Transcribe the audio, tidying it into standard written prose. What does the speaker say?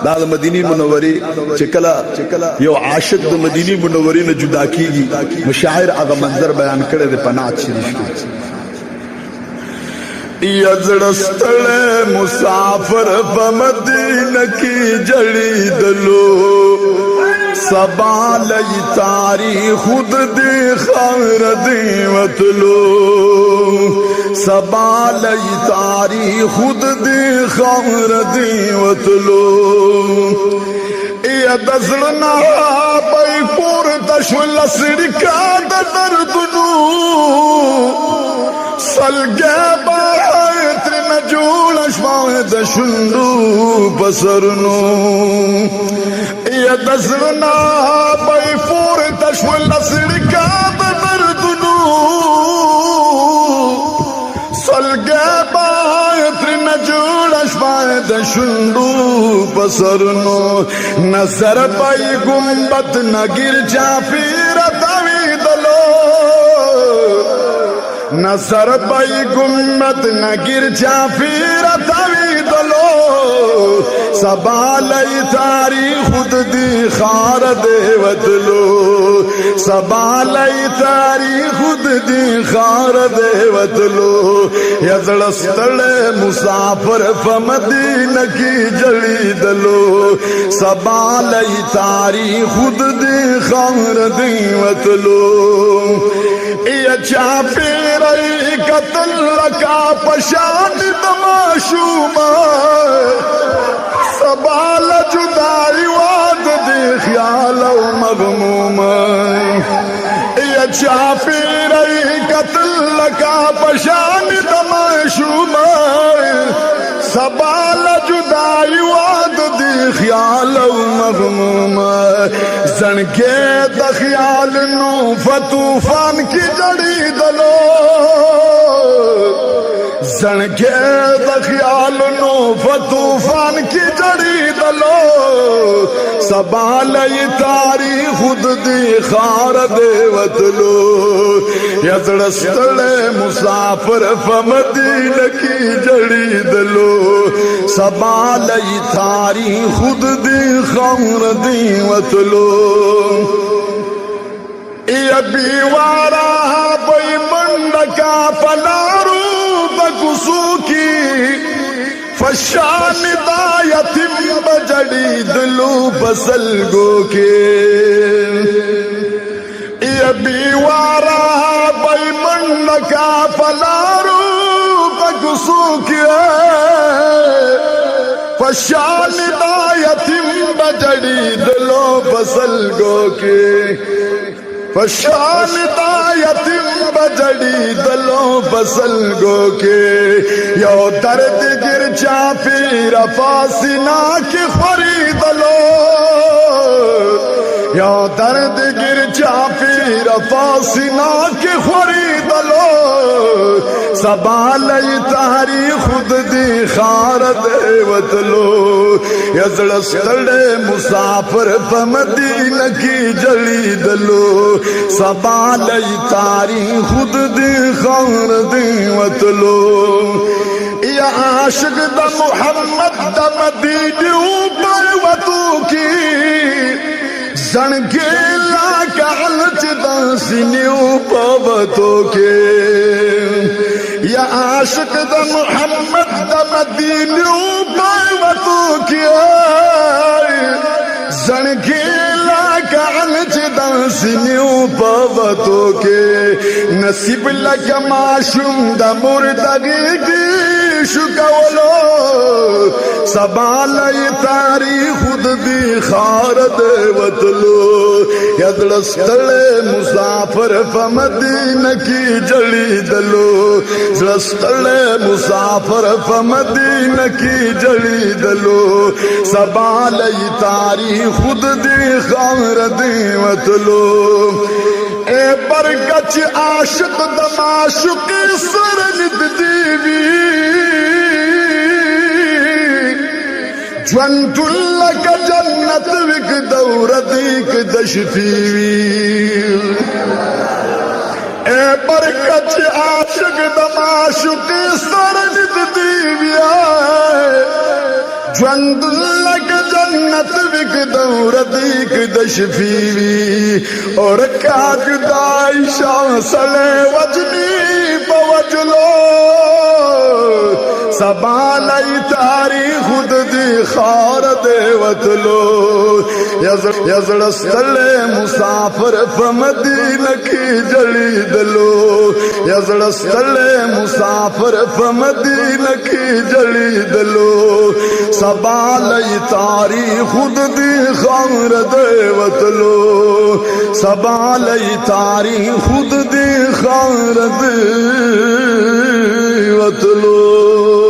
دا مدینی منوری چکلا you عاشق دا مدینی منوری نے جدا کی گی مشاعر آغا منظر بیان کرے دے پناہ شریف کی یزڑستڑ مسافر بمدینہ کی جڑی دلو سبالی تاری خود دی خیر دی وطلو سبالی تاری خود دی خیر دی وطلو یا دزلنا بای پور تشول سڑکا دردنو سلگے بائی ترین جول اشوائی دشندو بسرنو یا دزلنا بای پور تشول سڑکا دردنو سلگے بائی ترین جول اشوائی دشندو بسرنو نظر بائی گمبت نگر جافیر تاوی دلو نظر بائی گمبت نگر جافیر تاوی دلو سبالی تاری خود دی خار دے وطلو سبالی تاری خود دی خار دے وطلو یزڑستڑ مسافر فمدینہ کی جڑی دلو سبالی تاری خود دی خار دی وطلو یا چاپی رئی قتل لکا پشان دماشوما سبال جدائی واد دی خیال و مغموم یا چاپی رئی قتل لکا پشان دماشوم سبال جدائی واد دی خیال و مغموم زنکے دا خیال نو فتوفان کی جڑی دلو زنکے دا خیال نو فتوفان کی جڑی دلو سبالی تاری خود دی خار دے وطلو یزڑستڑ مسافر فمدینہ کی جڑی دلو سبالی تاری خود دی خار دی وطلو یا بیوارا بئی منڈکا پلارو بکسو کی فشان دا یتیم بجڑی دلو بسلگو کے یا بیوارا بئی منڈکا پلارو بکسو کی فشان دا یتیم بجڑی دلو بسلگو کے فشان دا یتیم بجڑی دلوں بسلگو کے یو درد گر چاپی رفاسنا کی خوری دلو یو درد گر چاپی رفاسنا کی خوری دلو سبالی تاری خود دی خار دے وطلو یزڑستڑ مسافر فمدینہ کی جڑی دلو سبالی تاری خود دی خار دی وطلو یا عاشق دا محمد دا مدینی اوپر وطو کی زنگیلا کا علچ دا سنیو پاوتو کے یا عاشق دا محمد دا مدینی اوپر وطو کی زنگیلا کا علچ دا سنیو پاوتو کے نصیب لگا معشوم دا مردگی کی شکولو سبالی تاری خود دی خار دے وطلو یدڑستڑ مسافر فمدینہ کی جڑی دلو زڑستڑ مسافر فمدینہ کی جڑی دلو سبالی تاری خود دی خار دی وطلو اے برگچ عاشق دماشق سرند دیوی جوند لک جنت وک دور دیک دشفیوی اے برکت عاشق دماشق سرند دیوی جوند لک جنت بک دوردیک دشفیوی اور کیا جدائی شاہ سلے وجنی پوجلو سبالی تاری خود دی خار دے وطلو یزڑستل مسافر فمدینہ کی جڑی دلو یزڑستل مسافر فمدینہ کی جڑی دلو سبالی تاری خود دی خار دے وطلو سبالی تاری خود دی خار دے وطلو